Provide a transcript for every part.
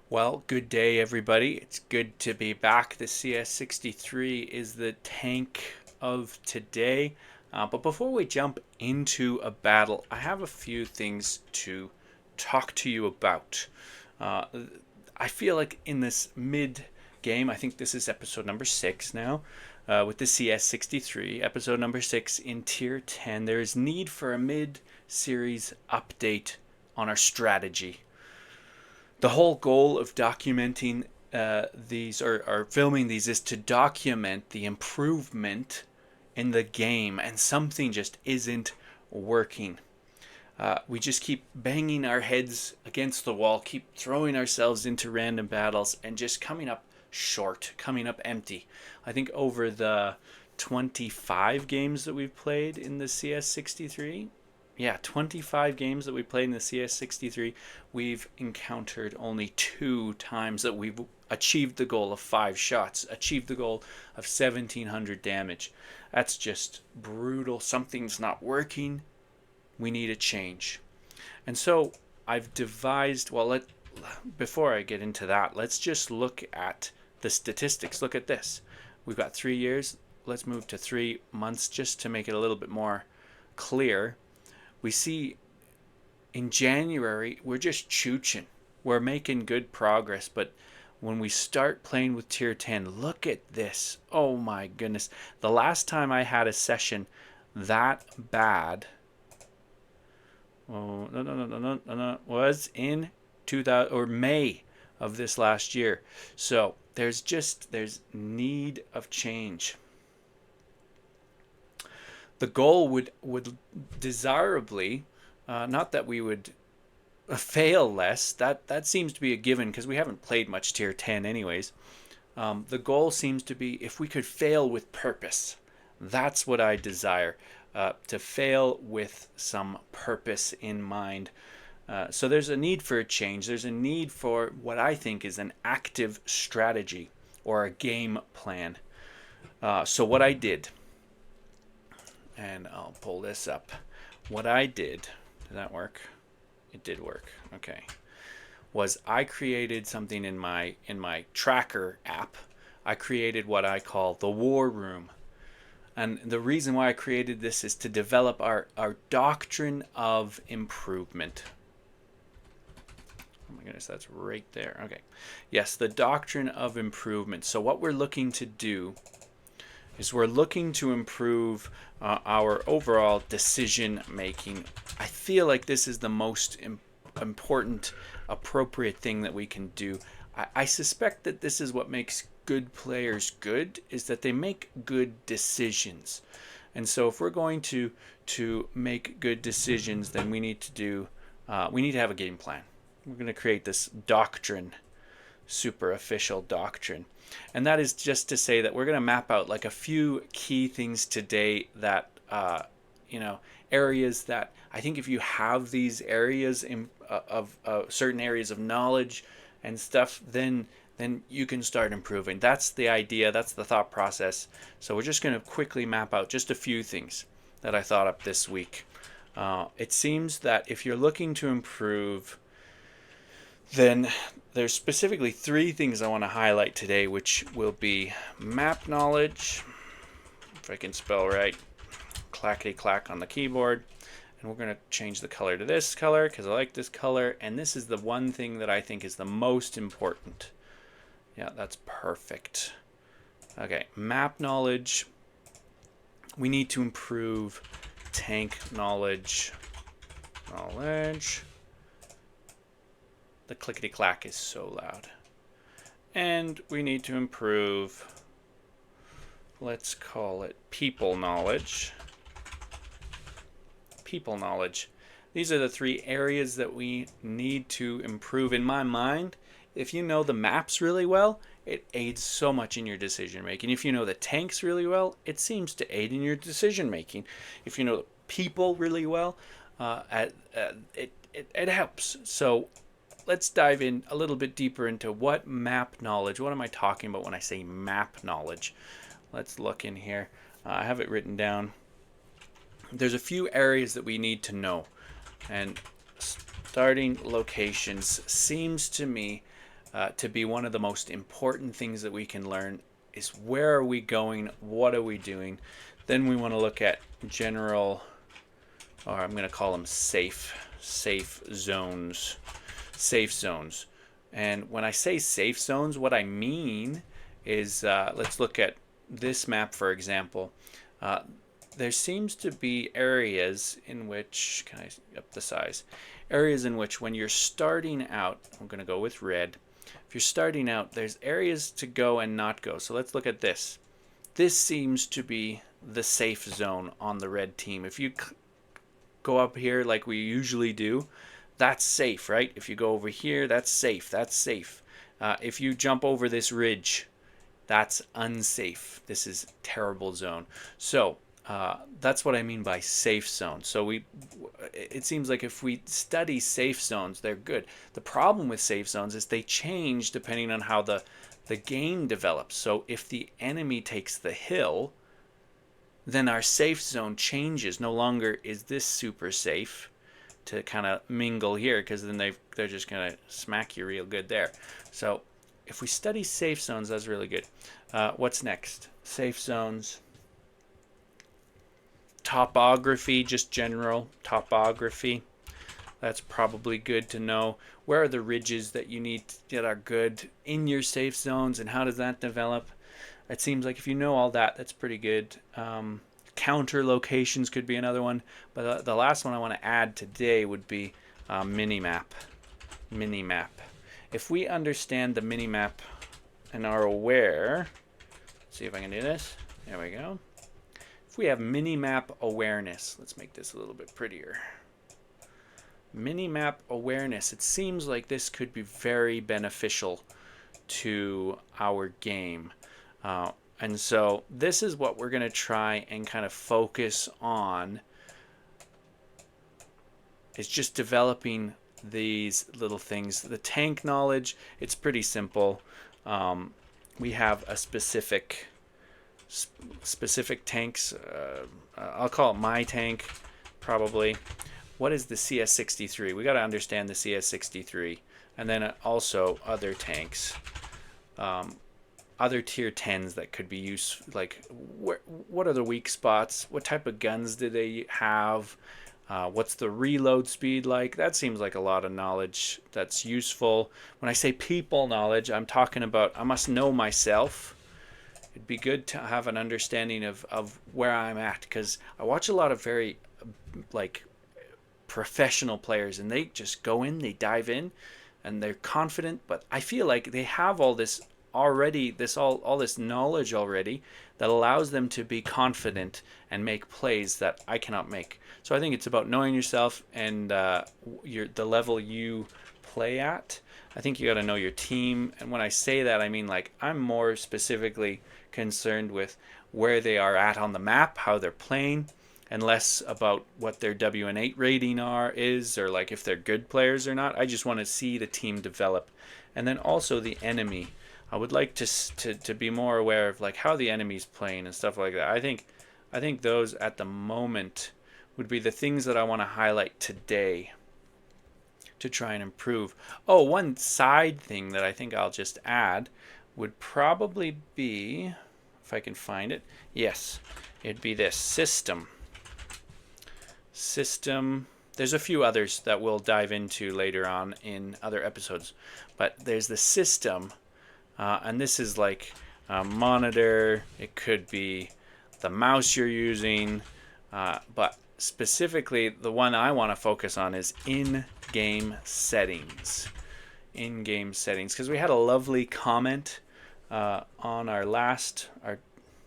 Well, good day, everybody. It's good to be back. The CS-63 is the tank of today. But before we jump into a battle, I have a few things to talk to you about. Uh, I feel like in this mid game, I think this is episode number 6 now, with the CS-63, episode number 6 in Tier 10, there is need for a mid-series update on our strategy. The whole goal of documenting these or filming these is to document the improvement in the game, and something just isn't working. We just keep banging our heads against the wall, keep throwing ourselves into random battles, and just coming up short, coming up empty. I think over the 25 games that we've played in the CS-63, yeah, 25 games that we played in the CS-63, we've encountered only 2 times that we've achieved the goal of 5 shots, achieved the goal of 1700 damage. That's just brutal. Something's not working. We need a change. And so I've devised, before I get into that, let's just look at the statistics. Look at this. We've got 3 years. Let's move to 3 months just to make it a little bit more clear. We see in January, we're just chooching. We're making good progress, but when we start playing with tier 10, look at this. Oh my goodness. The last time I had a session that bad, was in 2000 or May of this last year. So there's need of change. The goal would desirably, not that we would fail less. That seems to be a given because we haven't played much tier 10 anyways. The goal seems to be if we could fail with purpose. That's what I desire, to fail with some purpose in mind. So there's a need for a change. There's a need for what I think is an active strategy or a game plan. So what I did, and I'll pull this up. What I did that work? It did work. Okay. Was I created something in my tracker app. I created what I call the war room. And the reason why I created this is to develop our doctrine of improvement. Oh my goodness, that's right there. Okay. Yes, the doctrine of improvement. So what we're looking to do is we're looking to improve our overall decision making. I feel like this is the most important, appropriate thing that we can do. I suspect that this is what makes good players good, is that they make good decisions. And so if we're going to make good decisions, then we need to have a game plan. We're going to create this doctrine, super official doctrine. And that is just to say that we're going to map out like a few key things today that, areas that I think if you have these areas of certain areas of knowledge and stuff, then you can start improving. That's the idea. That's the thought process. So we're just going to quickly map out just a few things that I thought up this week. It seems that if you're looking to improve, then there's specifically 3 things I want to highlight today, which will be map knowledge, if I can spell right, clackety clack on the keyboard, and we're going to change the color to this color because I like this color, and this is the one thing that I think is the most important. Yeah, that's perfect. Okay, map knowledge. We need to improve tank knowledge. The clickety clack is so loud. And we need to improve, let's call it people knowledge. People knowledge. These are the 3 areas that we need to improve. In my mind, if you know the maps really well, it aids so much in your decision making. If you know the tanks really well, it seems to aid in your decision making. If you know the people really well, it helps. So let's dive in a little bit deeper into what map knowledge, what am I talking about when I say map knowledge? Let's look in here. I have it written down. There's a few areas that we need to know. And starting locations seems to me to be one of the most important things that we can learn is where are we going, what are we doing. Then we want to look at general, or I'm going to call them safe zones. Safe zones. And when I say safe zones, what I mean is, let's look at this map, for example. There seems to be areas in which, can I up the size? Areas in which when you're starting out, I'm going to go with red. If you're starting out, there's areas to go and not go. So let's look at this. This seems to be the safe zone on the red team. If you go up here like we usually do, that's safe, right? If you go over here, that's safe. That's safe. If you jump over this ridge, that's unsafe. This is terrible zone. So that's what I mean by safe zone. So it seems like if we study safe zones, they're good. The problem with safe zones is they change depending on how the game develops. So if the enemy takes the hill, then our safe zone changes. No longer is this super safe to kind of mingle here, because then they're just going to smack you real good there. So if we study safe zones, that's really good. What's next? Safe zones. Topography, just general topography. That's probably good to know. Where are the ridges that you need that are good in your safe zones, and how does that develop? It seems like if you know all that, that's pretty good. Counter locations could be another one. But the last one I want to add today would be minimap. Minimap. If we understand the minimap and are aware, let's see if I can do this. There we go. If we have minimap awareness, let's make this a little bit prettier. Minimap awareness. It seems like this could be very beneficial to our game. And so this is what we're going to try and kind of focus on, is just developing these little things. The tank knowledge, it's pretty simple. We have a specific tanks. I'll call it my tank, probably. What is the CS-63? We got to understand the CS-63, and then also other tanks. Other tier 10s that could be used, like what are the weak spots? What type of guns do they have? What's the reload speed like? That seems like a lot of knowledge that's useful. When I say people knowledge, I'm talking about I must know myself. It'd be good to have an understanding of where I'm at, because I watch a lot of very professional players, and they just go in, they dive in, and they're confident, but I feel like they have all this already, all this knowledge already that allows them to be confident and make plays that I cannot make. So I think it's about knowing yourself and the level you play at. I think you got to know your team, and when I say that, I mean like I'm more specifically concerned with where they are at on the map, how they're playing, and less about what their WN8 rating is, or like if they're good players or not. I just want to see the team develop, and then also the enemy. I would like to be more aware of like how the enemy's playing and stuff like that. I think those at the moment would be the things that I want to highlight today to try and improve. Oh, one side thing that I think I'll just add would probably be, if I can find it, yes, it'd be this system. There's a few others that we'll dive into later on in other episodes, but there's the system. And this is like a monitor. It could be the mouse you're using, but specifically the one I want to focus on is in-game settings. In-game settings, because we had a lovely comment on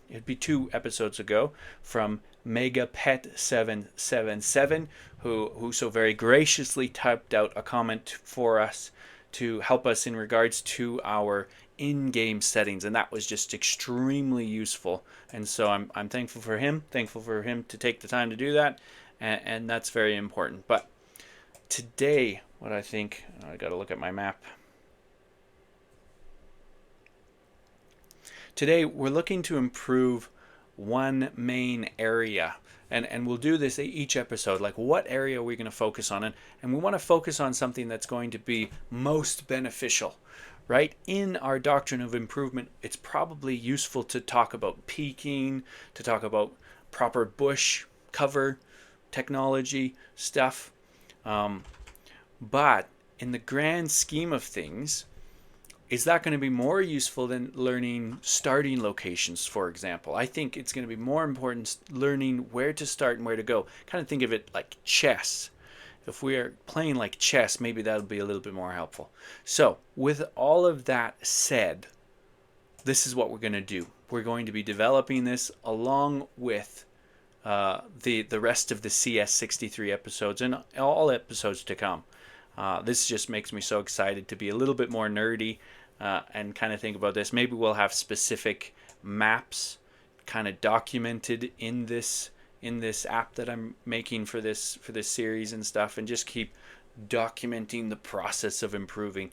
it'd be 2 episodes ago, from MegaPet777, who so very graciously typed out a comment for us to help us in regards to our in-game settings, and that was just extremely useful. And so I'm thankful for him to take the time to do that, and that's very important. But today, what I think, I got to look at my map. Today we're looking to improve one main area, and we'll do this each episode, like what area are we going to focus on, and we want to focus on something that's going to be most beneficial, right? In our Doctrine of Improvement, it's probably useful to talk about peaking, to talk about proper bush cover technology stuff. But in the grand scheme of things, is that going to be more useful than learning starting locations, for example? I think it's going to be more important learning where to start and where to go. Kind of think of it like chess. If we are playing like chess, maybe that'll be a little bit more helpful. So, with all of that said, this is what we're going to do. We're going to be developing this along with the rest of the CS-63 episodes and all episodes to come. This just makes me so excited to be a little bit more nerdy and kind of think about this. Maybe we'll have specific maps kind of documented in this app that I'm making for this series and stuff, and just keep documenting the process of improving.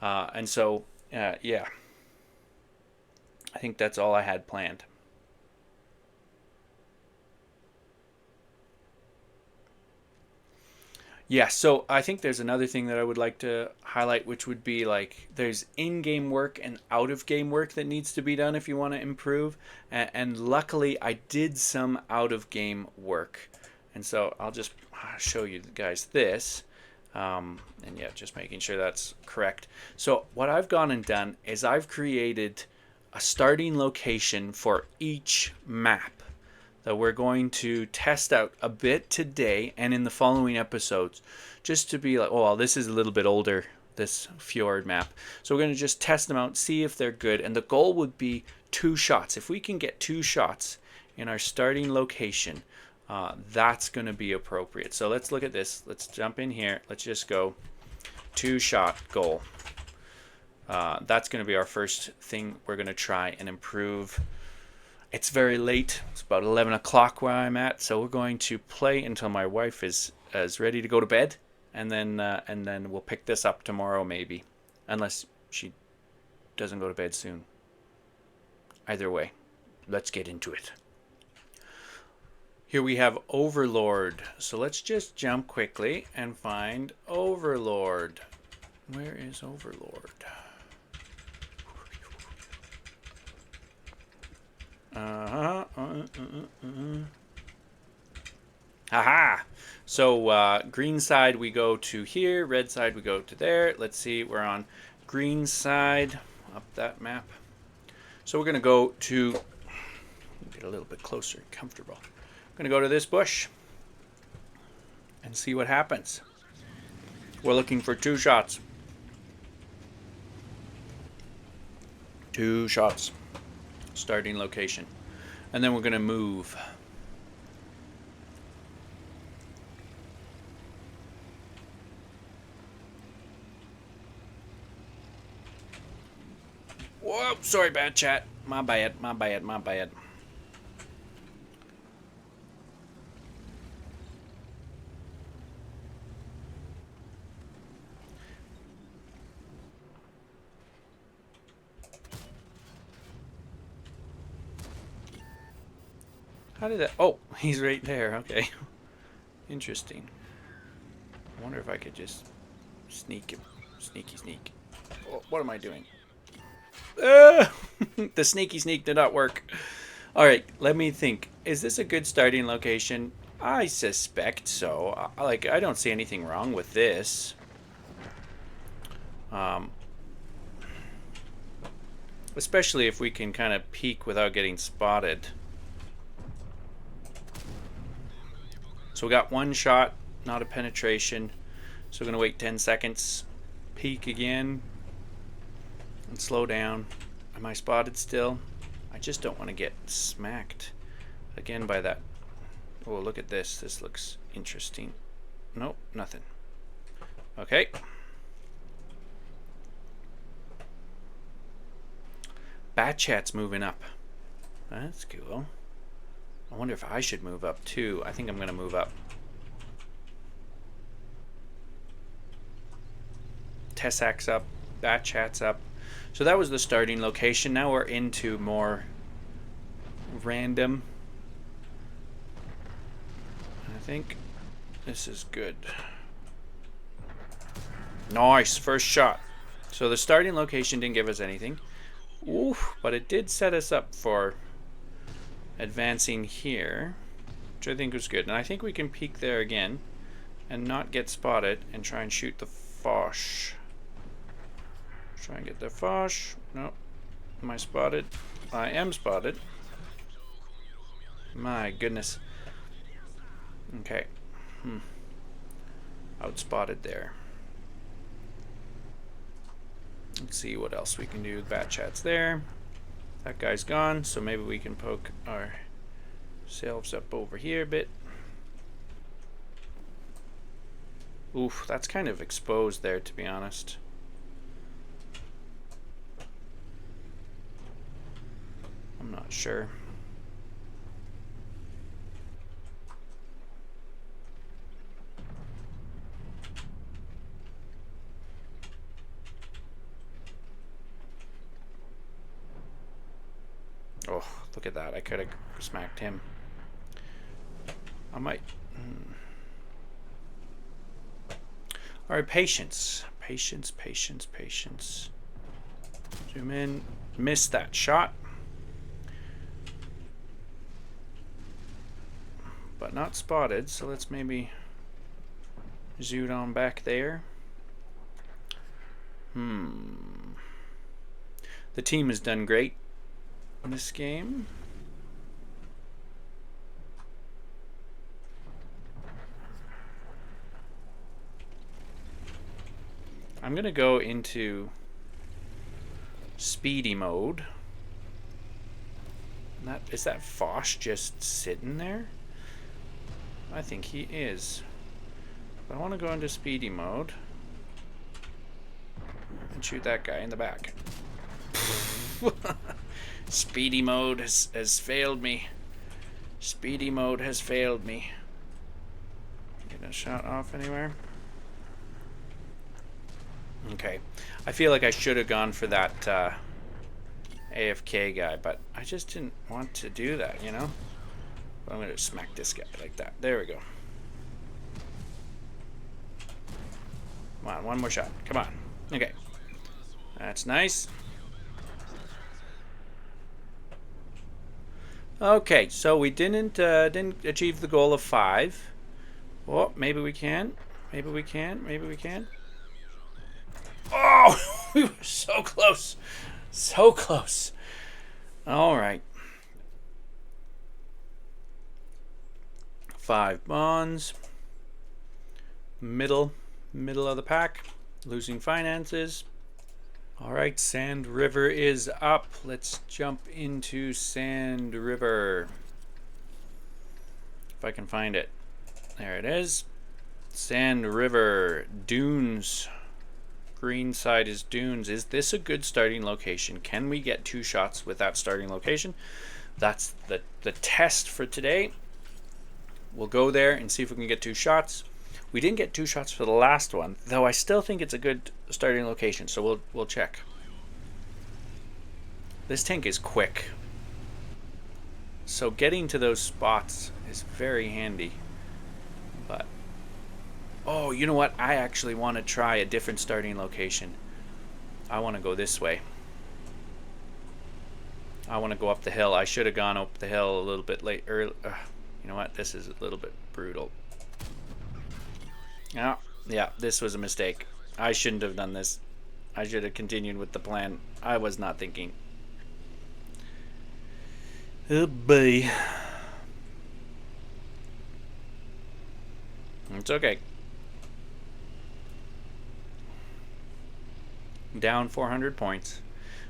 And so, yeah, I think that's all I had planned. Yeah, so I think there's another thing that I would like to highlight, which would be like there's in-game work and out-of-game work that needs to be done if you want to improve. And luckily, I did some out-of-game work. And so I'll just show you guys this. And yeah, just making sure that's correct. So what I've gone and done is I've created a starting location for each map that we're going to test out a bit today and in the following episodes, just to be like, oh, well, this is a little bit older, this Fjord map. So we're going to just test them out, see if they're good. And the goal would be 2 shots. If we can get 2 shots in our starting location, that's going to be appropriate. So let's look at this. Let's jump in here. Let's just go 2-shot goal. That's going to be our first thing we're going to try and improve. It's very late. It's about 11 o'clock where I'm at, so we're going to play until my wife is ready to go to bed, and then we'll pick this up tomorrow maybe, unless she doesn't go to bed soon. Either way, let's get into it. Here we have Overlord. So let's just jump quickly and find Overlord. Where is Overlord? Aha! So green side we go to here, red side we go to there. Let's see, we're on green side up that map. So we're going to go to, get a little bit closer and comfortable. I'm going to go to this bush and see what happens. We're looking for 2 shots. 2 shots. Starting location, and then we're going to move. Whoa, sorry, bad chat. My bad. How did that? Oh, he's right there. Okay. Interesting. I wonder if I could just sneak him. Sneaky sneak. Oh, what am I doing? The sneaky sneak did not work. Alright, let me think. Is this a good starting location? I suspect so. I don't see anything wrong with this. Especially if we can kind of peek without getting spotted. So we got 1 shot, not a penetration. So we're going to wait 10 seconds. Peek again. And slow down. Am I spotted still? I just don't want to get smacked again by that. Oh, look at this. This looks interesting. Nope, nothing. Okay. Bat chat's moving up. That's cool. I wonder if I should move up too. I think I'm going to move up. Tessac's up. Bat chat's up. So that was the starting location. Now we're into more random. I think this is good. Nice. First shot. So the starting location didn't give us anything. Oof, but it did set us up for advancing here, which I think was good. And I think we can peek there again and not get spotted and try and shoot the Foch. Try and get the Foch. Nope. Am I spotted? I am spotted. My goodness. Okay. Outspotted there. Let's see what else we can do with bat chats there. That guy's gone, so maybe we can poke ourselves up over here a bit. Oof, that's kind of exposed there, to be honest. I'm not sure. Oh, look at that. I could have smacked him. I might. Alright, patience. Patience, patience, patience. Zoom in. Missed that shot. But not spotted, so let's maybe zoom on back there. The team has done great in this game. I'm gonna go into speedy mode. Is that Foch just sitting there? I think he is. But I want to go into speedy mode and shoot that guy in the back. Speedy mode has failed me. Speedy mode has failed me. Get a shot off anywhere? Okay. I feel like I should have gone for that AFK guy, but I just didn't want to do that, you know? But I'm going to smack this guy like that. There we go. Come on, one more shot. Come on. Okay. That's nice. Okay, so we didn't achieve the goal of 5. Oh, maybe we can. Maybe we can. Maybe we can. Oh, we were so close. So close. All right. 5 bonds. Middle of the pack. Losing finances. All right, Sand River is up. Let's jump into Sand River. If I can find it. There it is. Sand River. Dunes. Green side is dunes. Is this a good starting location? Can we get 2 shots with that starting location? That's the test for today. We'll go there and see if we can get 2 shots. We didn't get 2 shots for the last one, though I still think it's a good starting location, so we'll check. This tank is quick, so getting to those spots is very handy. But oh, you know what? I actually want to try a different starting location. I want to go this way. I want to go up the hill. I should have gone up the hill a little bit late. You know what? This is a little bit brutal. Yeah, this was a mistake. I shouldn't have done this. I should have continued with the plan. I was not thinking. Oh boy. It's okay. Down 400 points.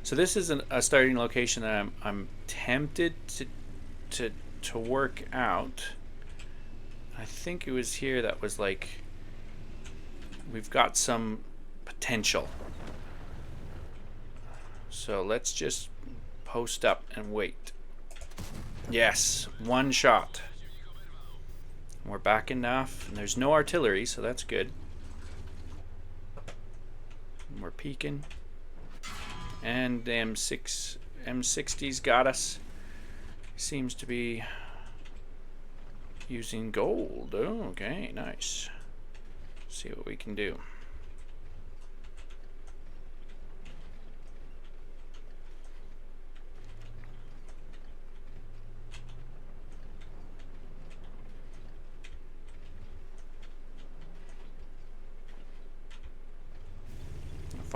So this is a starting location that I'm tempted to work out. I think it was here that was like, we've got some potential. So let's just post up and wait. Yes, 1 shot. We're back enough. And there's no artillery, so that's good. And we're peeking. And the M60's got us. Seems to be using gold. Oh, okay, nice. See what we can do.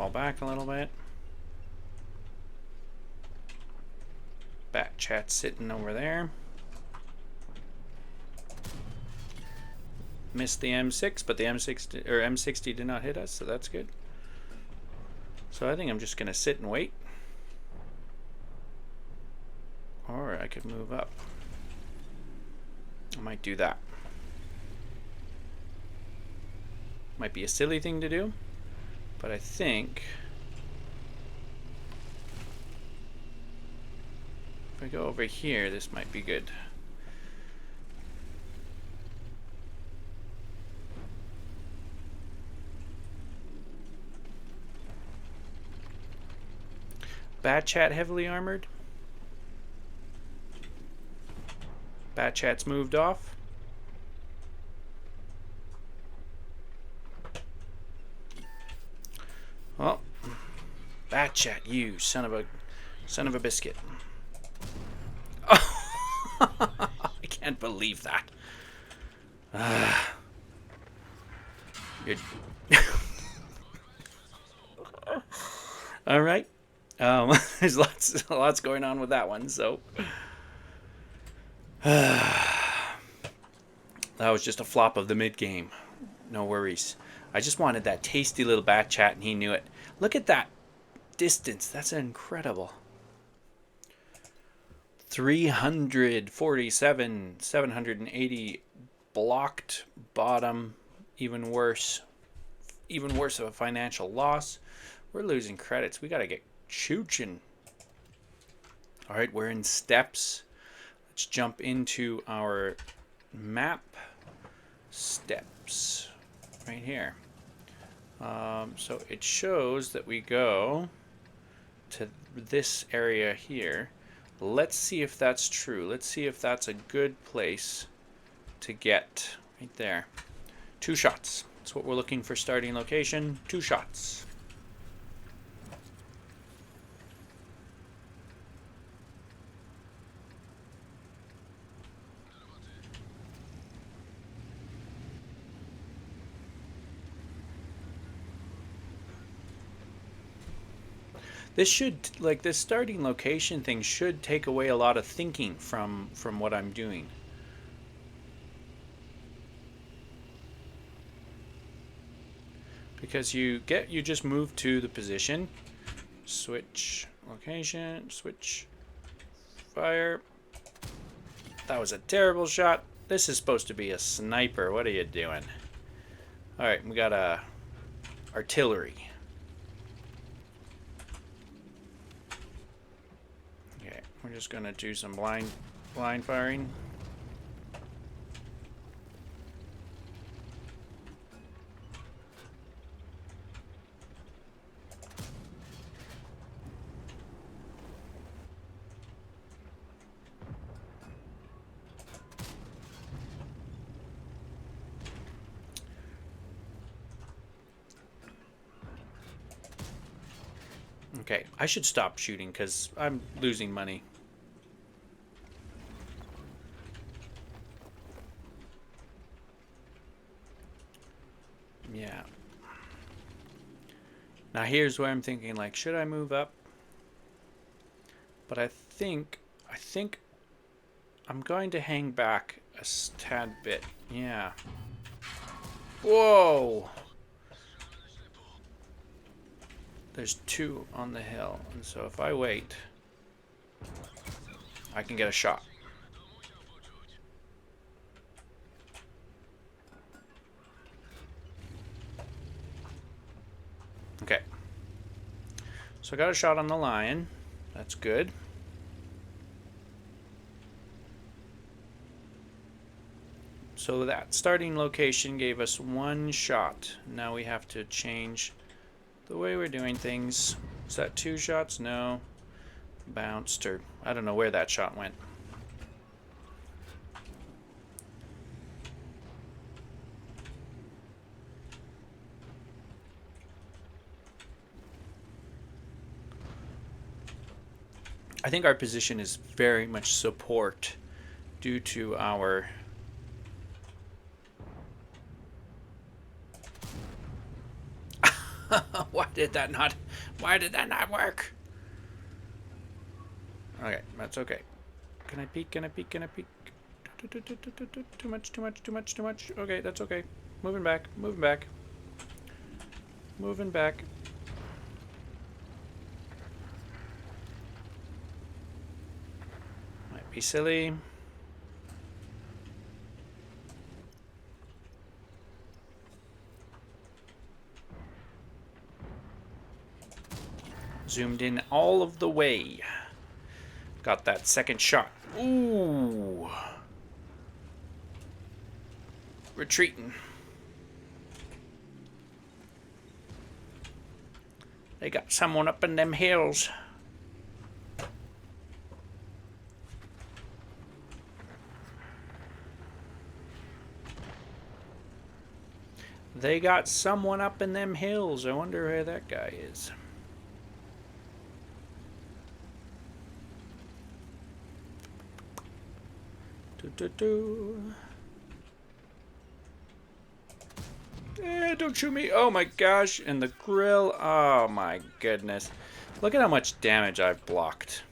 fall back a little bit. Bat chat sitting over there. Missed the M6, but the M60 did not hit us, so that's good. So I think I'm just gonna sit and wait. Or I could move up. I might do that. Might be a silly thing to do, but I think if I go over here, this might be good. Bat chat heavily armored. Bat chat's moved off. Well, bat chat, you son of a biscuit. Oh, I can't believe that. Good. All right. There's lots going on with that one, so that was just a flop of the mid game. No worries. I just wanted that tasty little bat chat, and he knew it. Look at that distance. That's incredible. 347, 780 blocked bottom. Even worse of a financial loss. We're losing credits. We got to get chooching. All right, we're in steps. Let's jump into our map. Steps right here. So it shows that we go to this area here. Let's see if that's true. Let's see if that's a good place to get. Right there. 2 shots. That's what we're looking for. Starting location. 2 shots. This should, like, this starting location thing should take away a lot of thinking from what I'm doing. Because you just move to the position, switch location, switch fire. That was a terrible shot. This is supposed to be a sniper. What are you doing? All right, we got a artillery. Okay, we're just gonna do some blind firing. Okay, I should stop shooting because I'm losing money. Yeah. Now here's where I'm thinking, like, should I move up? But I think I'm going to hang back a tad bit. Yeah. Whoa! There's 2 on the hill, and so if I wait, I can get a shot. Okay. So I got a shot on the lion. That's good. So that starting location gave us 1 shot. Now we have to change the way we're doing things. Is that 2 shots? No. Bounced, or I don't know where that shot went. I think our position is very much support due to our why did that not? Why did that not work? Okay, that's okay. Can I peek? Can I peek? Can I peek? Too much, too much, too much, too much. Okay, that's okay. Moving back, moving back. Moving back. Might be silly. Zoomed in all of the way. Got that second shot. Ooh. Retreating. They got someone up in them hills. They got someone up in them hills. I wonder where that guy is. Don't shoot me. Oh my gosh. And the grill. Oh my goodness. Look at how much damage I've blocked.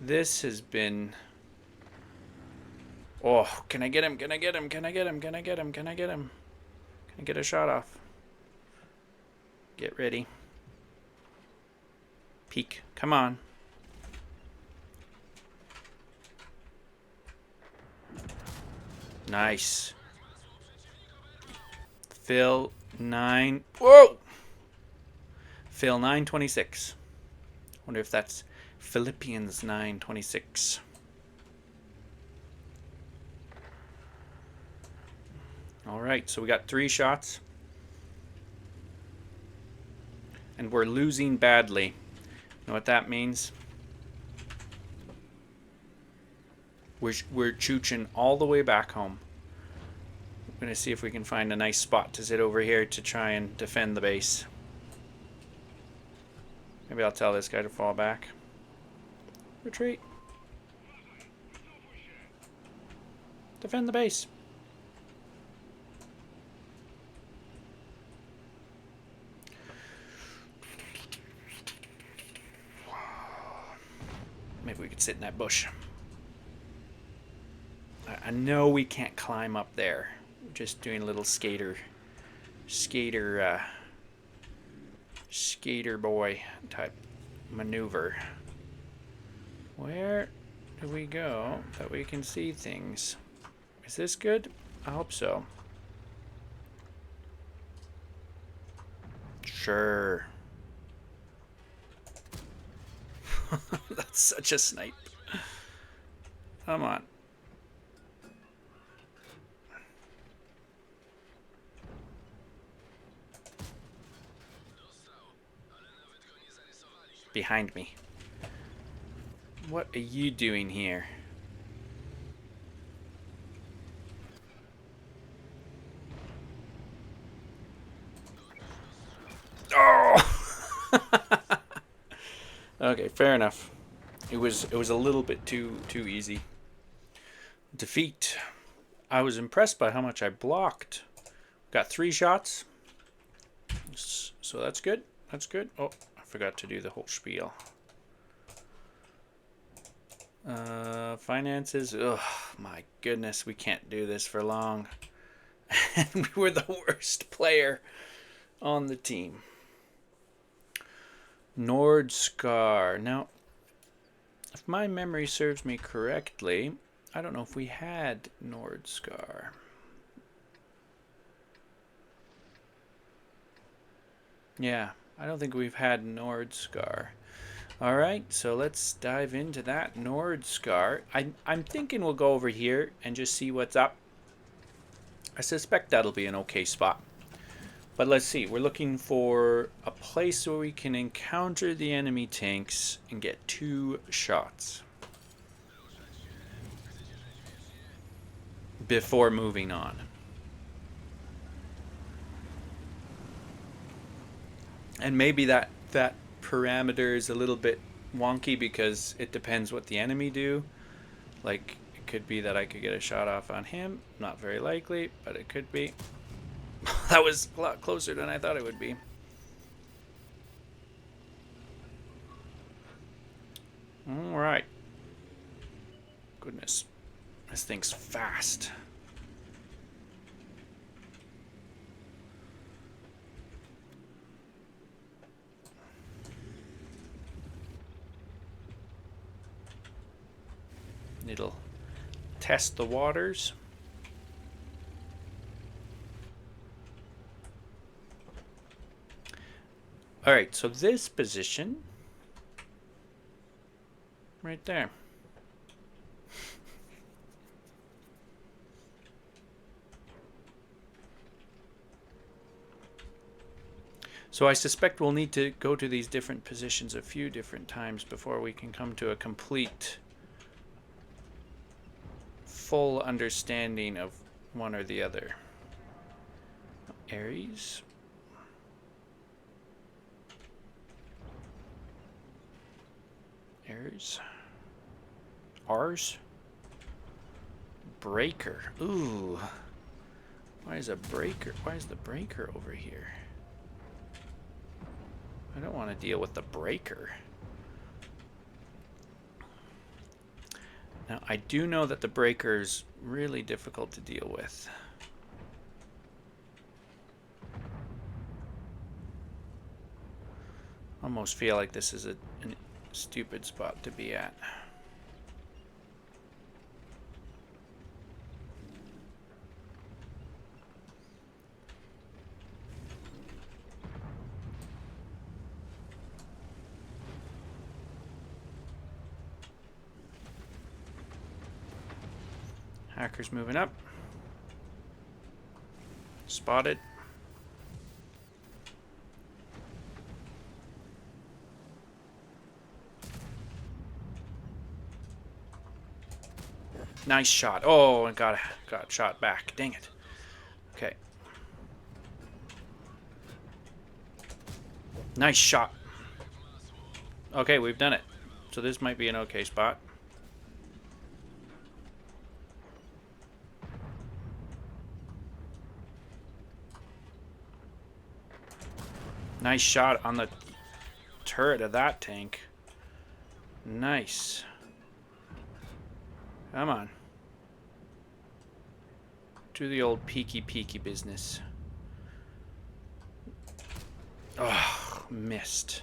This has been... Oh, can I get him? Can I get him? Can I get him? Can I get him? Can I get him? Can I get a shot off? Get ready. Peek. Come on. Nice. Phil 9. Whoa! Phil 926. Wonder if that's Philippians 926. Alright, so we got 3 shots. And we're losing badly. You know what that means? We're chooching all the way back home. I'm going to see if we can find a nice spot to sit over here to try and defend the base. Maybe I'll tell this guy to fall back. Retreat. Defend the base. Maybe we could sit in that bush. I know we can't climb up there. We're just doing a little skater boy type maneuver. Where do we go that we can see things? Is this good? I hope so. Sure. That's such a snipe. Come on. Behind me. What are you doing here? Oh! Okay, fair enough. It was a little bit too easy. Defeat. I was impressed by how much I blocked. Got 3 shots. So that's good. That's good. Oh, I forgot to do the whole spiel. Finances. Ugh, my goodness, we can't do this for long. And we were the worst player on the team. Nordskar. Now, if my memory serves me correctly, I don't know if we had Nordskar. Yeah, I don't think we've had Nordskar. Alright, so let's dive into that Nordskar. I'm thinking we'll go over here and just see what's up. I suspect that'll be an okay spot. But let's see, we're looking for a place where we can encounter the enemy tanks and get 2 shots before moving on. And maybe that parameter is a little bit wonky because it depends what the enemy do. Like, it could be that I could get a shot off on him. Not very likely, but it could be. That was a lot closer than I thought it would be. This thing's fast. It'll test the waters. All right, so this position right there. So I suspect we'll need to go to these different positions a few different times before we can come to a complete, full understanding of one or the other. Aries. Aries. R's. Breaker. Ooh. Why is the breaker over here? I don't want to deal with the breaker. Now, I do know that the breaker is really difficult to deal with. Almost feel like this is a stupid spot to be at. Hacker's moving up. Spotted. Nice shot. Oh, I got shot back. Dang it. Okay. Nice shot. Okay, we've done it. So this might be an okay spot. Nice shot on the turret of that tank. Nice. Come on. Do the old peeky business. Oh, missed.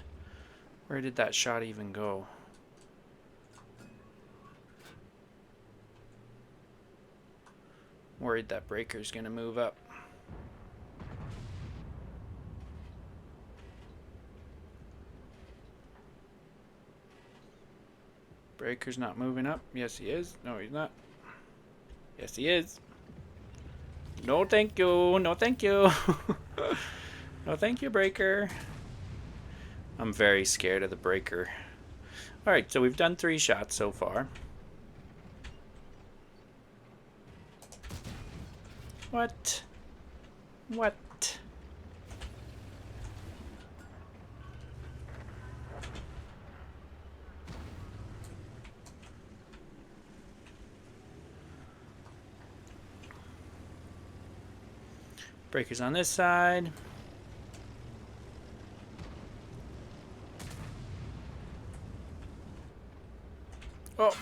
Where did that shot even go? Worried that breaker's gonna move up. Breaker's not moving up. Yes, he is. No, he's not. Yes, he is. No, thank you. No, thank you. No, thank you, breaker. I'm very scared of the breaker. All right, so we've done 3 shots so far. What? What? Breaker's on this side. Oh,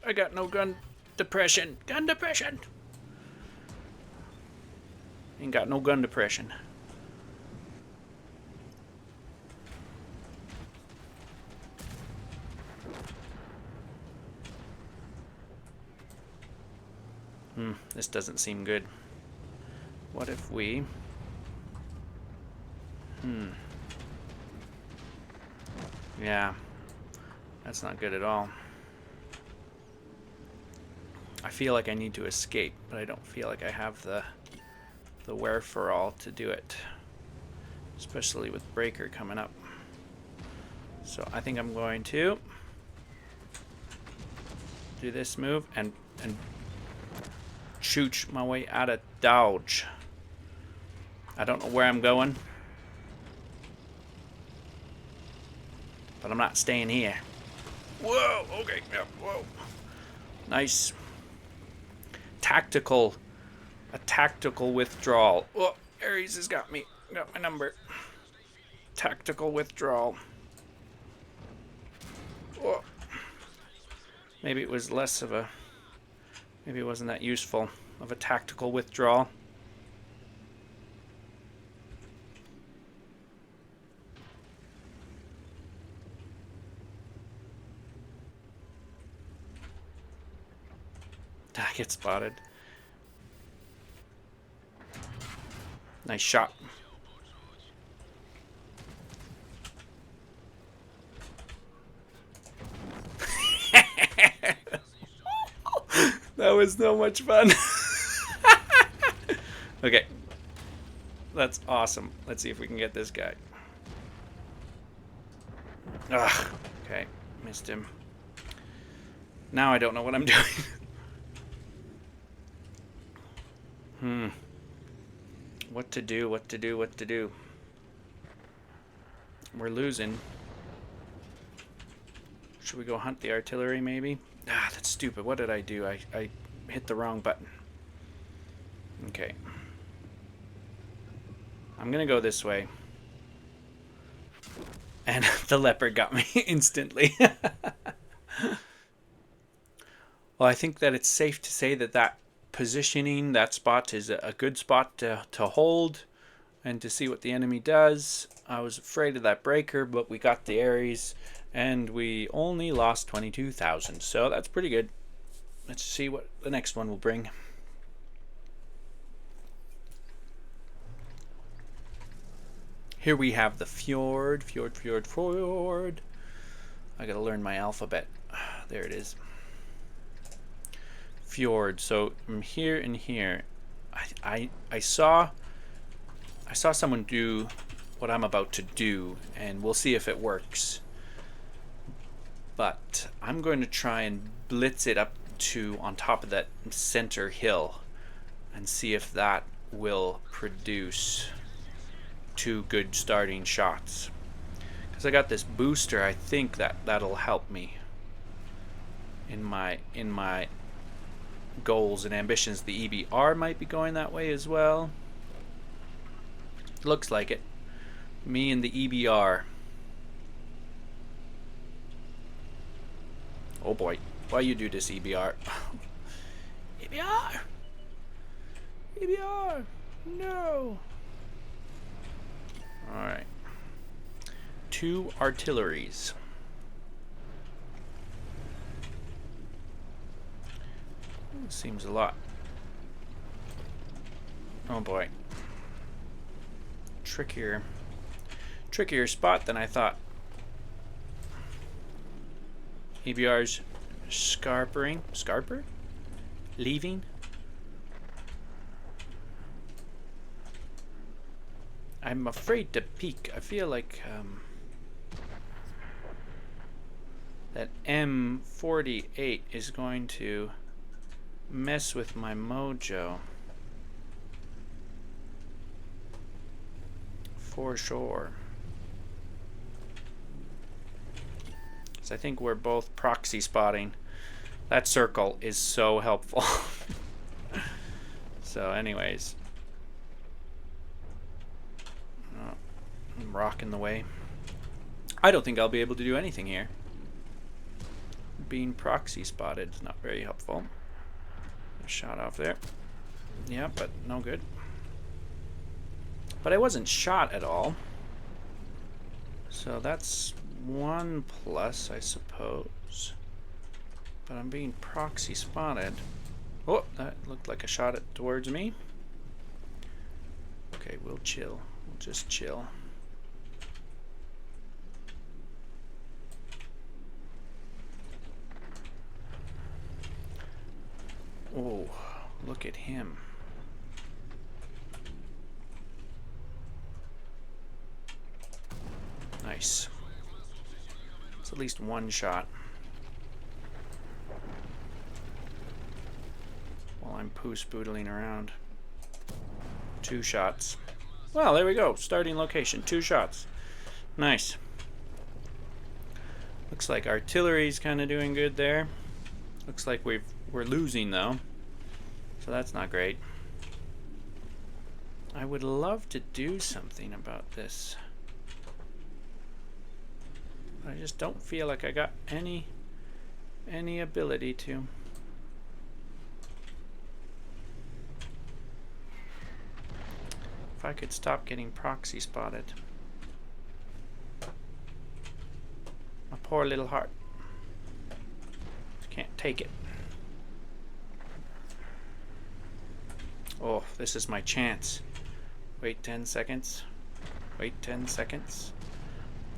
I got no gun depression. Gun depression. Ain't got no gun depression. This doesn't seem good. What if we... Yeah. That's not good at all. I feel like I need to escape, but I don't feel like I have the wherefore-all to do it. Especially with breaker coming up. So I think I'm going to do this move and chooch my way out of dodge. I don't know where I'm going, but I'm not staying here. Whoa, okay, yeah, whoa. Nice. A tactical withdrawal. Oh, Ares has got me. Got my number. Tactical withdrawal. Oh. Maybe it was less of a Maybe it wasn't that useful of a tactical withdrawal. I get spotted. Nice shot. That was so much fun. Okay. That's awesome. Let's see if we can get this guy. Ugh. Okay. Missed him. Now I don't know what I'm doing. What to do, what to do, what to do. We're losing. Should we go hunt the artillery, maybe? Ah, that's stupid. What did I do? I hit the wrong button. Okay. I'm gonna go this way. And the leopard got me instantly. Well, I think that it's safe to say that that positioning, that spot is a good spot to hold and to see what the enemy does. I was afraid of that breaker, but we got the Ares and we only lost 22,000. So that's pretty good. Let's see what the next one will bring. Here we have the Fjord. I gotta learn my alphabet. There it is. Fjord. So from here and here, I saw someone do what I'm about to do, and we'll see if it works. But I'm going to try and blitz it up to on top of that center hill and see if that will produce two good starting shots. Because I got this booster, I think that'll help me in my goals and ambitions. The EBR might be going that way as well. Looks like it. Me and the EBR. Oh boy. Why you do this, EBR? EBR! EBR! No! Alright. 2 artilleries. Seems a lot. Oh boy. Trickier spot than I thought. EBR's scarper? Leaving? I'm afraid to peek. I feel like that M48 is going to mess with my mojo. For sure. So I think we're both proxy spotting. That circle is so helpful. So anyways. Oh, I'm rocking the way. I don't think I'll be able to do anything here. Being proxy spotted is not very helpful. Shot off there. Yeah, but no good. But I wasn't shot at all. So that's 1 plus, I suppose. But I'm being proxy spotted. Oh, that looked like a shot towards me. Okay, we'll chill. We'll just chill. Oh, look at him. Nice. It's at least 1 shot. While I'm poo-spoodling around. 2 shots. Well, there we go. Starting location. 2 shots. Nice. Looks like artillery's kind of doing good there. Looks like we're losing though. So that's not great. I would love to do something about this. I just don't feel like I got any ability to. I could stop getting proxy spotted. My poor little heart. Can't take it. Oh, this is my chance. Wait 10 seconds. Wait 10 seconds.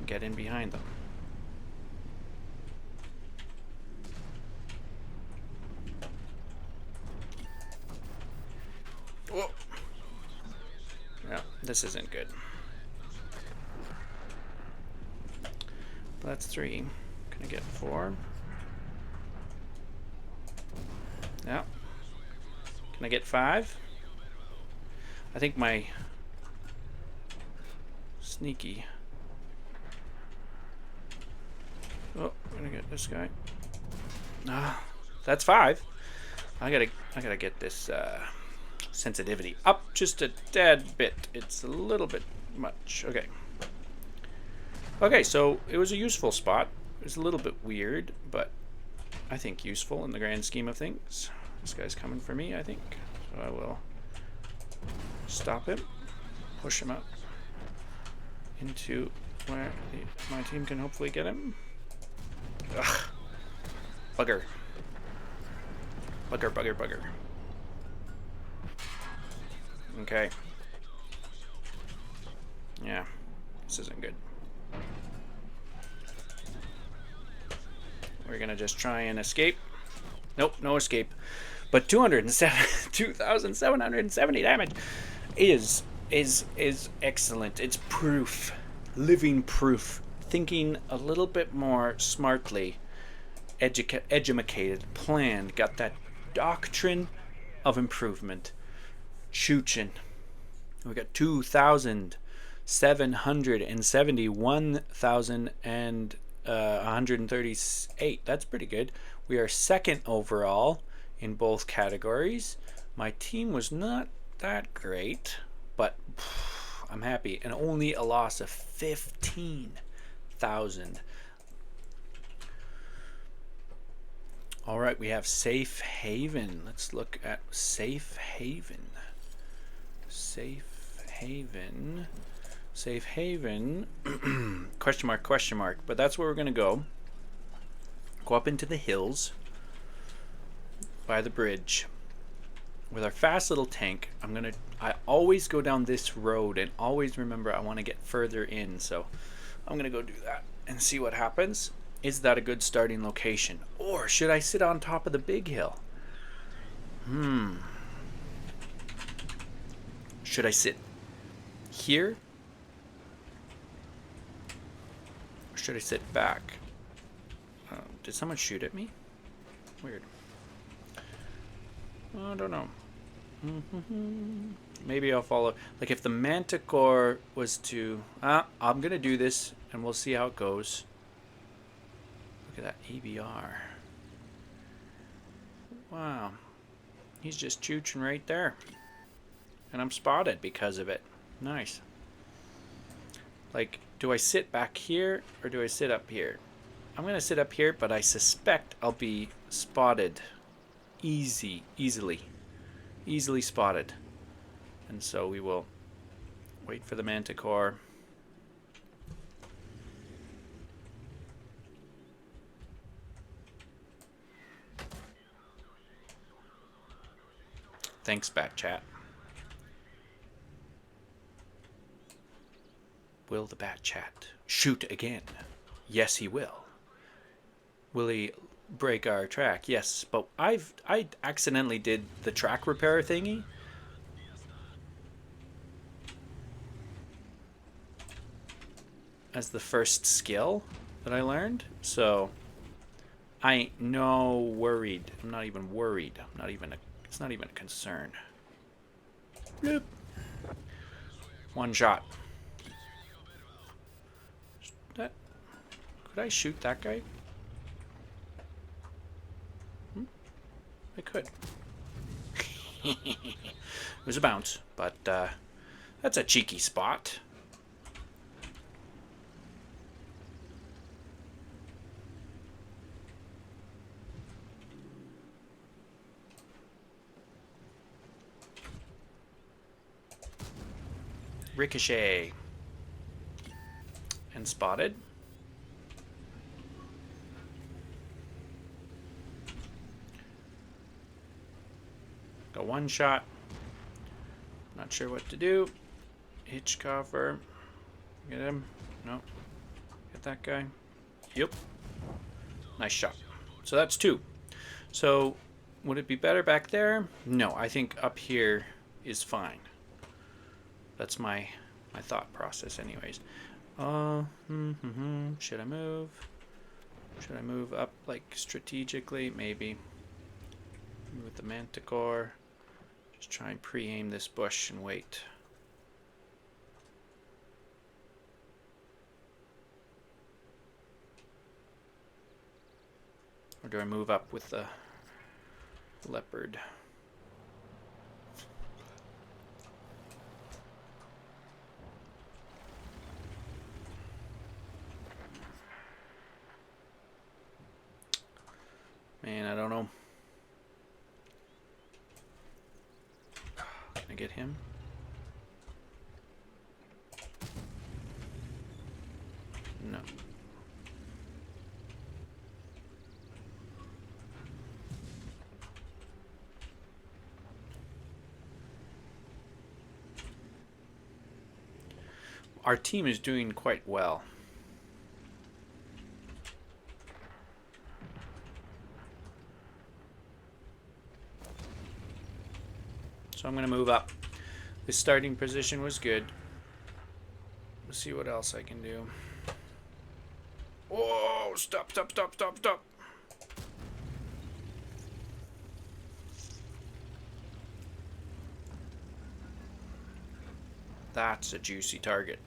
Get in behind them. Whoa. Yeah, this isn't good. That's 3. Can I get 4? Yeah. Can I get 5? I think my sneaky. Oh, I'm gonna get this guy. Ah, that's 5. I gotta get this sensitivity up just a tad bit. It's a little bit much. Okay. Okay, so it was a useful spot. It was a little bit weird, but I think useful in the grand scheme of things. This guy's coming for me, I think. So I will stop him, push him out into where my team can hopefully get him. Ugh. Bugger. Bugger, bugger, bugger. Okay. Yeah, this isn't good. We're gonna just try and escape. Nope, no escape. But 2,770 damage is excellent. It's proof, living proof. Thinking a little bit more smartly, educated, planned. Got that doctrine of improvement. Choochin'. We got 2,771,138. That's pretty good. We are second overall in both categories. My team was not that great, but I'm happy. And only a loss of 15,000. All right, we have Safe Haven. Let's look at Safe Haven. Safe Haven. Safe Haven. Question mark, question mark. But that's where we're going to go. Go up into the hills by the bridge. With our fast little tank, I always go down this road and always remember I want to get further in. So I'm going to go do that and see what happens. Is that a good starting location? Or should I sit on top of the big hill? Should I sit here? Or should I sit back? Did someone shoot at me? Weird. I don't know. Maybe I'll follow. Like if the manticore was to... I'm going to do this and we'll see how it goes. Look at that EBR. Wow. He's just chooching right there. And I'm spotted because of it. Nice. Like, do I sit back here or do I sit up here? I'm going to sit up here, but I suspect I'll be spotted easily spotted. And so we will wait for the manticore. Thanks, Bat Chat. Will the Bat Chat shoot again? Yes, he will. Will he break our track? Yes, but I accidentally did the track repair thingy. As the first skill that I learned. So I ain't no worried. I'm not even worried. It's not even a concern. Bloop. One shot. Could I shoot that guy? I could. It was a bounce, but that's a cheeky spot. Ricochet. And spotted. Go one shot. Not sure what to do. Hitchcoffer. Get him. No. Get that guy. Yep. Nice shot. So that's 2. So would it be better back there? No, I think up here is fine. That's my thought process anyways. Should I move? Should I move up like strategically? Maybe. With the Manticore. Just try and pre-aim this bush and wait. Or do I move up with the leopard? Man, I don't know. Can I get him? No. Our team is doing quite well. So I'm going to move up. This starting position was good. Let's see what else I can do. Whoa! Stop, stop, stop, stop, stop. That's a juicy target.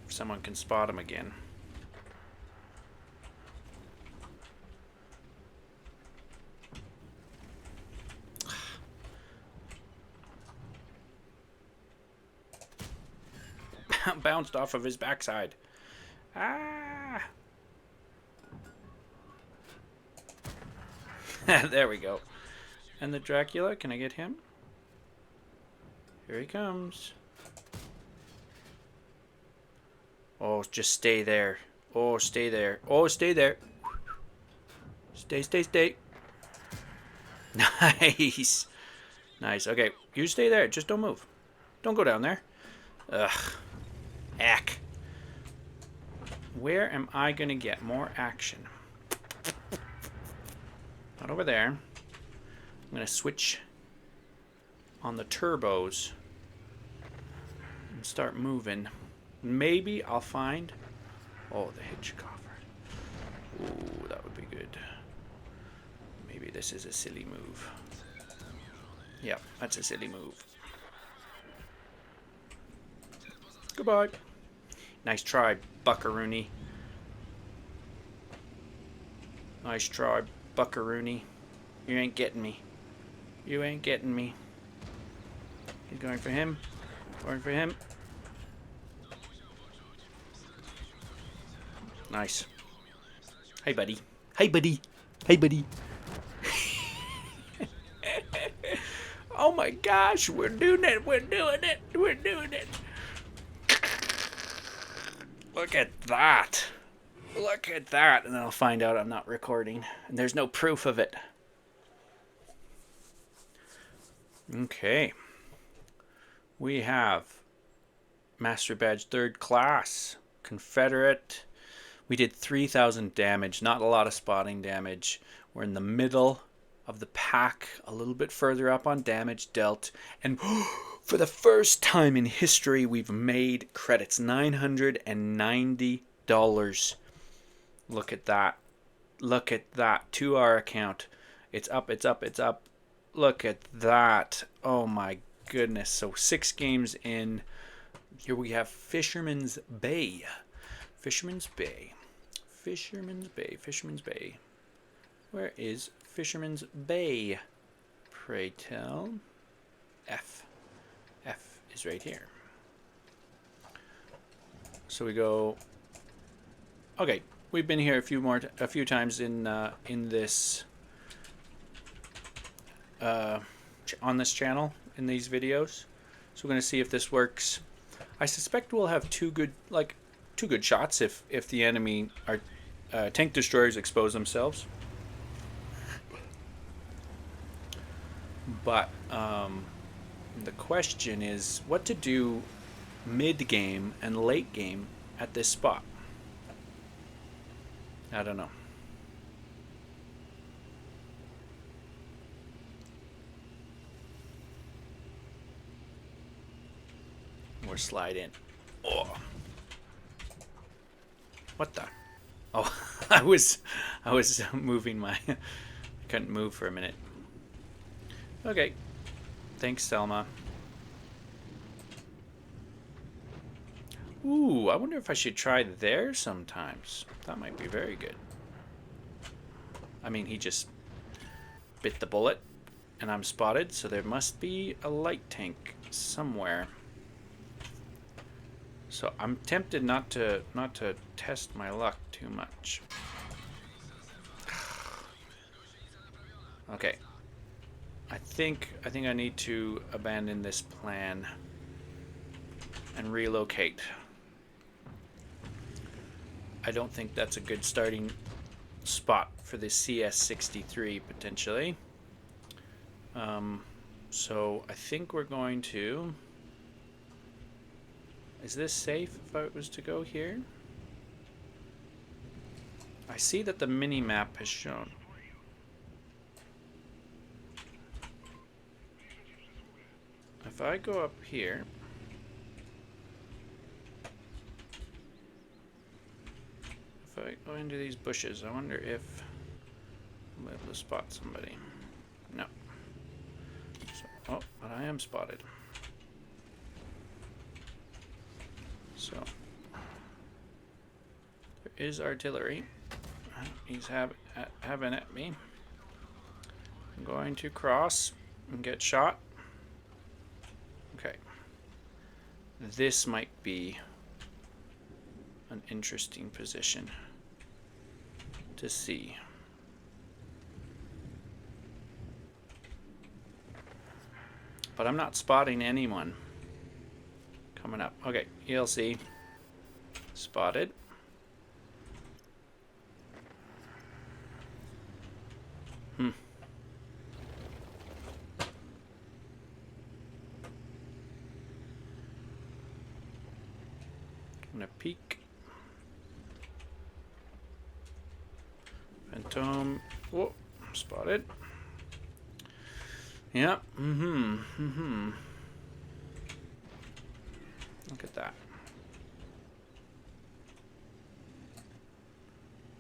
If someone can spot him again. Bounced off of his backside. Ah! There we go. And the Dracula, can I get him? Here he comes. Oh, just stay there. Oh, stay there. Oh, stay there. Stay, stay, stay. Nice. Nice. Okay, you stay there. Just don't move. Don't go down there. Ugh. Ack. Where am I going to get more action? Not over there. I'm going to switch on the turbos and start moving. Maybe I'll find... Oh, the Hitchcoffer. Ooh, that would be good. Maybe this is a silly move. Yep, that's a silly move. Goodbye. Nice try, Buckaroony. Nice try, Buckaroony. You ain't getting me. You ain't getting me. He's going for him. Going for him. Nice. Hey, buddy. Hey, buddy. Hey, buddy. Oh my gosh, we're doing it. We're doing it. We're doing it. Look at that. Look at that. And then I'll find out I'm not recording. And there's no proof of it. Okay. We have Master Badge 3rd Class. Confederate. We did 3,000 damage. Not a lot of spotting damage. We're in the middle of the pack. A little bit further up on damage dealt. And... for the first time in history, we've made credits. $990. Look at that. Look at that. To our account. It's up, it's up, it's up. Look at that. Oh my goodness. So 6 games in. Here we have Fisherman's Bay. Fisherman's Bay. Fisherman's Bay. Fisherman's Bay. Where is Fisherman's Bay? Pray tell. F. F is right here. So we go. Okay, we've been here a few times in this on this channel in these videos. So we're going to see if this works. I suspect we'll have two good shots if the enemy, our tank destroyers, expose themselves. But the question is what to do mid-game and late game at this spot. I don't know. Or slide in. Oh. What the? Oh, I was moving my I couldn't move for a minute. Okay. Thanks, Selma. Ooh, I wonder if I should try there sometimes. That might be very good. I mean, he just bit the bullet and I'm spotted, so there must be a light tank somewhere. So I'm tempted not to test my luck too much. Okay. I think I need to abandon this plan and relocate. I don't think that's a good starting spot for the CS-63 potentially. So I think we're going to... Is this safe if I was to go here? I see that the mini-map has shown. If I go up here... If I go into these bushes, I wonder if I'm able to spot somebody. No. So, oh, but I am spotted. So, there is artillery. He's having at me. I'm going to cross and get shot. Okay. This might be an interesting position to see. But I'm not spotting anyone coming up. Okay, ELC. Spotted. I'm gonna peek. Phantom. Whoa, spotted. Yeah. Look at that.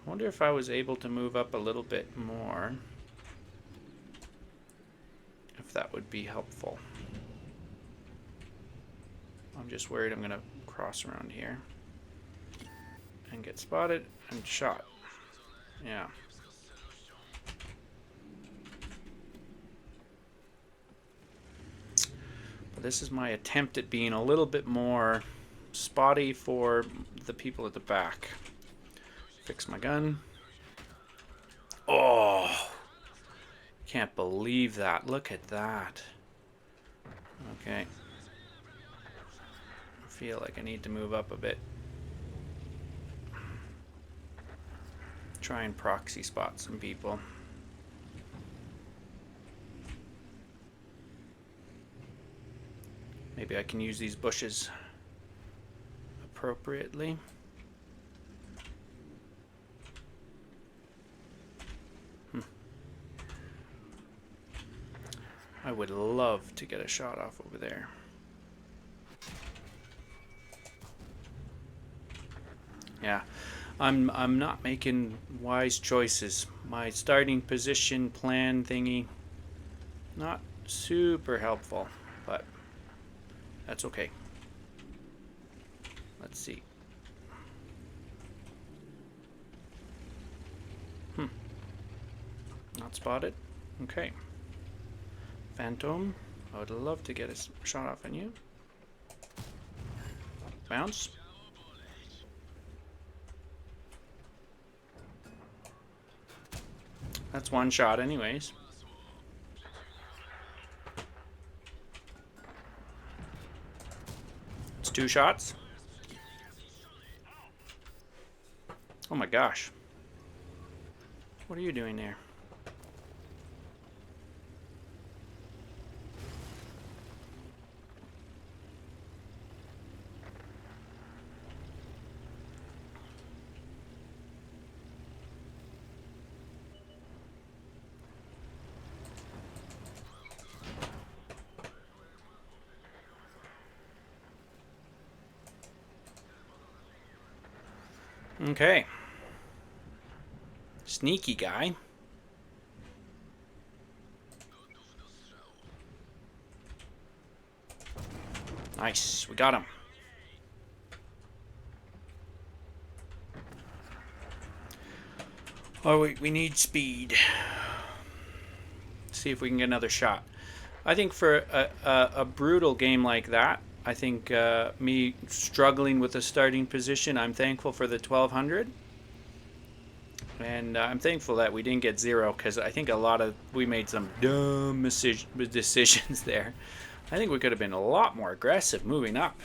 I wonder if I was able to move up a little bit more. If that would be helpful. I'm just worried I'm gonna cross around here and get spotted and shot. Yeah. But this is my attempt at being a little bit more spotty for the people at the back. Fix my gun. Oh! Can't believe that. Look at that. Okay. I feel like I need to move up a bit. Try and proxy spot some people. Maybe I can use these bushes appropriately. I would love to get a shot off over there. Yeah, I'm not making wise choices. My starting position plan thingy, not super helpful, but that's okay. Let's see. Not spotted. Okay. Phantom, I would love to get a shot off on you. Bounce. That's one shot anyways. 2 shots. Oh my gosh. What are you doing there? Okay. Sneaky guy. Nice. We got him. Oh, we need speed. See if we can get another shot. I think for a brutal game like that, I think me struggling with the starting position, I'm thankful for the 1200. And I'm thankful that we didn't get 0, because I think we made some dumb decisions there. I think we could have been a lot more aggressive moving up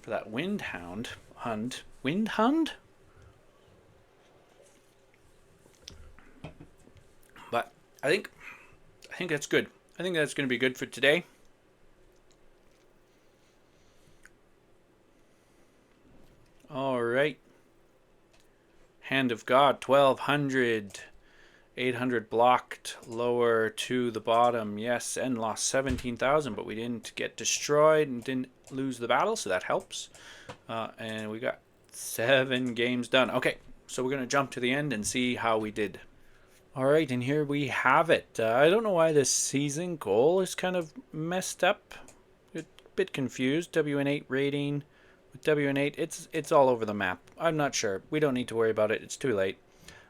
for that Wind Hund. But I think that's good. I think that's going to be good for today. All right. Hand of God, 1200. 800 blocked, lower to the bottom, yes, and lost 17,000, but we didn't get destroyed and didn't lose the battle, so that helps. And we got 7 games done. Okay, so we're going to jump to the end and see how we did. All right, and here we have it. I don't know why this season goal is kind of messed up. A bit confused. WN8 rating with WN8, it's all over the map. I'm not sure. We don't need to worry about it. It's too late.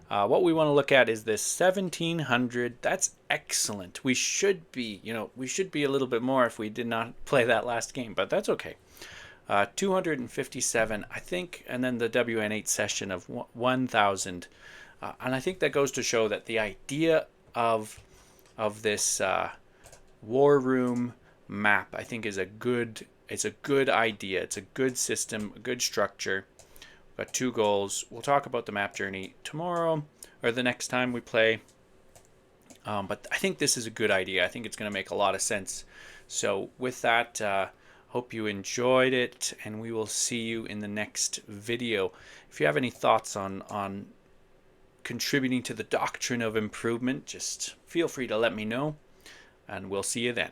What we want to look at is this 1700. That's excellent. We should be, we should be a little bit more if we did not play that last game, but that's okay. 257, I think, and then the WN8 session of 1000. And I think that goes to show that the idea of this war room map, I think, is a good idea. It's a good system, a good structure. Got 2 goals. We'll talk about the map journey tomorrow or the next time we play. But I think this is a good idea. I think it's going to make a lot of sense. So with that, hope you enjoyed it, and we will see you in the next video. If you have any thoughts on contributing to the Doctrine of Improvement, just feel free to let me know, and we'll see you then.